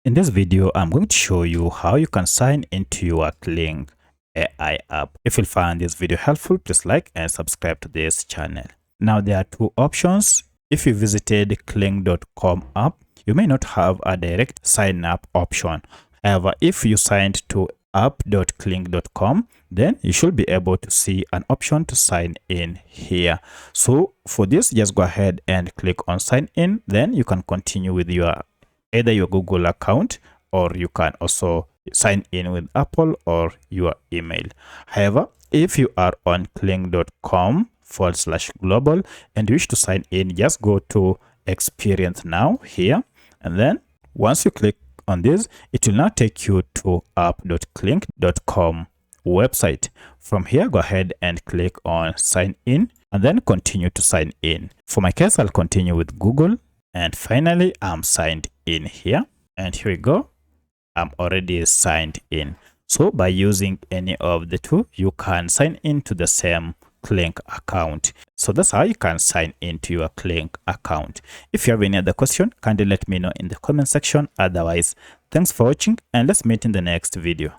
In this video, I'm going to show you how you can sign into your Kling AI app. If you find this video helpful, please like and subscribe to this channel. Now there are two options. If you visited Kling.com app, you may not have a direct sign up option. However, if you signed to app.kling.com, then you should be able to see an option to sign in here. So for this, just go ahead and click on sign in. Then you can continue with either your Google account, or you can also sign in with Apple or your email. However, if you are on kling.com/global and you wish to sign in, just go to experience now here, and then once you click on this, it will now take you to app.kling.com website. From here, go ahead and click on sign in and then continue to sign in. For my case, I'll continue with Google, and finally I'm signed in here, and here we go. I'm already signed in. So by using any of the two, you can sign into the same Kling account. So that's how you can sign into your Kling account. If you have any other question, kindly let me know in the comment section. Otherwise, thanks for watching, and let's meet in the next video.